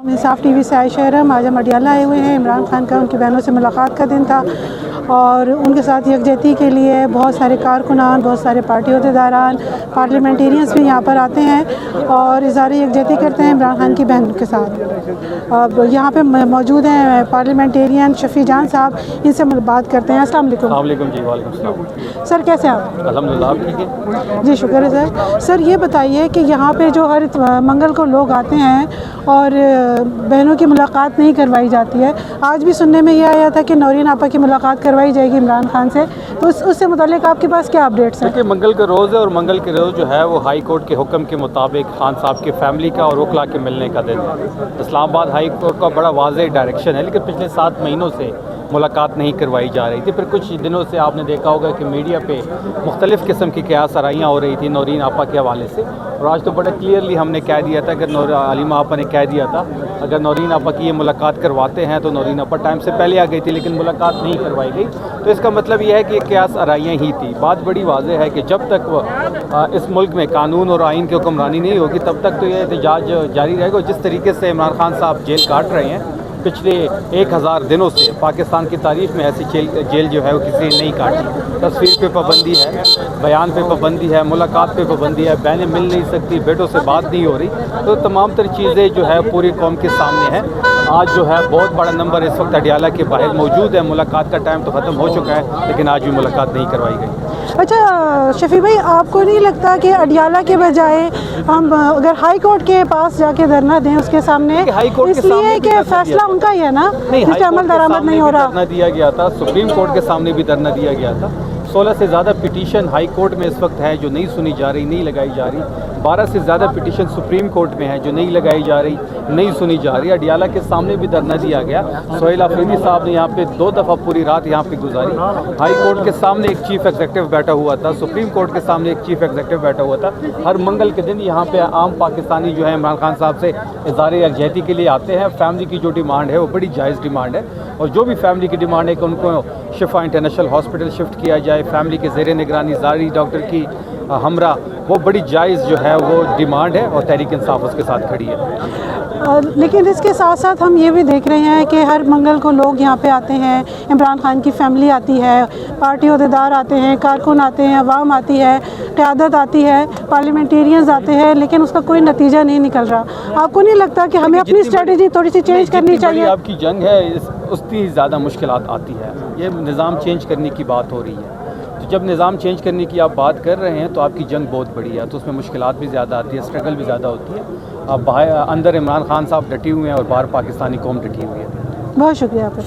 इंसाफ TV से आए शहर हम आज हम अडियाला आए हुए हैं। इमरान खान का उनकी बहनों से मुलाकात का दिन था और उनके साथ यकजहती के लिए बहुत सारे कारकुनान, बहुत सारे पार्टी अहदेदारान, पार्लियामेंटेरियंस भी यहाँ पर आते हैं और इज़हार यकजहती करते हैं इमरान खान की बहन के साथ। अब यहाँ पे मौजूद हैं पार्लियामेंटेरियन शफी जान साहब, इनसे बात करते हैं। अस्सलाम वालेकुम। जी वालेकुम सलाम। सर कैसे हैं आप? अल्हम्दुलिल्लाह, आप ठीक है? जी शुक्र है सर। सर ये बताइए कि यहाँ पे जो हर मंगल को लोग आते हैं और बहनों की मुलाकात नहीं करवाई जाती है, आज भी सुनने में ये आया था कि नौरीन आपा की मुलाकात करवाई जाएगी इमरान खान से, तो उससे मुतालिक आपके पास क्या अपडेट्स हैं? देखिए, मंगल का रोज़ है और मंगल के रोज़ जो है वो हाई कोर्ट के हुक्म के मुताबिक खान साहब की फैमिली का और वकला के मिलने का दिन है। इस्लामाबाद हाई कोर्ट का बड़ा वाज़ेह डायरेक्शन है, लेकिन पिछले 7 महीनों से मुलाकात नहीं करवाई जा रही थी। फिर कुछ दिनों से आपने देखा होगा कि मीडिया पे मुख्तलिफ़ किस्म की क़यास आराइयाँ हो रही थी नौरीन आपा के हवाले से, और आज तो बड़ा क्लियरली हमने कह दिया था कि हलीमा आपा ने कह दिया था अगर नौरीन आपा की ये मुलाकात करवाते हैं तो नौरीन आपा टाइम से पहले आ गई थी, लेकिन मुलाकात नहीं करवाई गई। तो इसका मतलब ये है कि क़यास आराइयाँ ही थी। बात बड़ी वाज़ेह है कि जब तक वह इस मुल्क में कानून और आइन की हुक्मरानी नहीं होगी तब तक तो ये एहतजाज जारी रहेगा। जिस तरीके से इमरान खान साहब जेल काट रहे हैं पिछले 1000 दिनों से, पाकिस्तान की तारीख़ में ऐसी जेल जो है वो किसी ने नहीं काटी। तस्वीर पे पाबंदी है, बयान पे पाबंदी है, मुलाकात पे पाबंदी है, बहनें मिल नहीं सकती, बेटों से बात नहीं हो रही। तो तमाम तर चीज़ें जो है पूरी कौम के सामने हैं। आज जो है बहुत बड़ा नंबर इस वक्त अडियाला के बाहर मौजूद है। मुलाकात का टाइम तो ख़त्म हो चुका है, लेकिन आज भी मुलाकात नहीं करवाई गई। अच्छा शफी भाई, आपको नहीं लगता कि अडियाला के बजाय हम अगर हाई कोर्ट के पास जाके धरना दें उसके सामने, इसलिए कि फैसला उनका ही है ना, इसके अमल दरामद नहीं हो रहा? धरना दिया गया था, सुप्रीम कोर्ट के सामने भी धरना दिया गया था। 16 से ज़्यादा पिटीशन हाई कोर्ट में इस वक्त है जो नहीं सुनी जा रही, नहीं लगाई जा रही। 12 से ज़्यादा पिटीशन सुप्रीम कोर्ट में है जो नहीं लगाई जा रही, नहीं सुनी जा रही। अडियाला के सामने भी धरना दिया गया। सोहेल अफरीदी साहब ने यहाँ पे 2 दफ़ा पूरी रात यहाँ पे गुजारी। हाई कोर्ट के सामने एक चीफ एग्जीक्यूटिव बैठा हुआ था, सुप्रीम कोर्ट के सामने एक चीफ एग्जीक्यूटिव बैठा हुआ था। हर मंगल के दिन यहाँ पे आम पाकिस्तानी जो है इमरान खान साहब से इज़हार यकजहती के लिए आते हैं। फैमिली की जो डिमांड है वो बड़ी जायज़ डिमांड है, और जो भी फैमिली की डिमांड है कि उनको शिफा इंटरनेशनल हॉस्पिटल शिफ्ट किया जाए, फैमिली के ज़ेरे निगरानी जारी डॉक्टर की हमरा, वो बड़ी जायज़ जो है वो डिमांड है और तहरीक इंसाफ उसके साथ खड़ी है। लेकिन इसके साथ साथ हम ये भी देख रहे हैं कि हर मंगल को लोग यहाँ पे आते हैं, इमरान खान की फैमिली आती है, पार्टी अहदेदार आते हैं, कारकुन आते हैं, अवाम आती है, क़यादत आती है, पार्लियामेंटेरियंस आते हैं, लेकिन उसका कोई नतीजा नहीं निकल रहा। आपको नहीं लगता कि हमें अपनी स्ट्रेटजी थोड़ी सी चेंज करनी चाहिए? आपकी जंग है उसकी ज़्यादा मुश्किलात आती है। ये निज़ाम चेंज करने की बात हो रही है, तो जब निज़ाम चेंज करने की आप बात कर रहे हैं तो आपकी जंग बहुत बड़ी है, तो उसमें मुश्किलात भी ज़्यादा आती है, स्ट्रगल भी ज़्यादा होती है। अब बाहर अंदर इमरान खान साहब डटी हुए हैं और बाहर पाकिस्तानी कौम डटी हुई है। बहुत शुक्रिया आपका।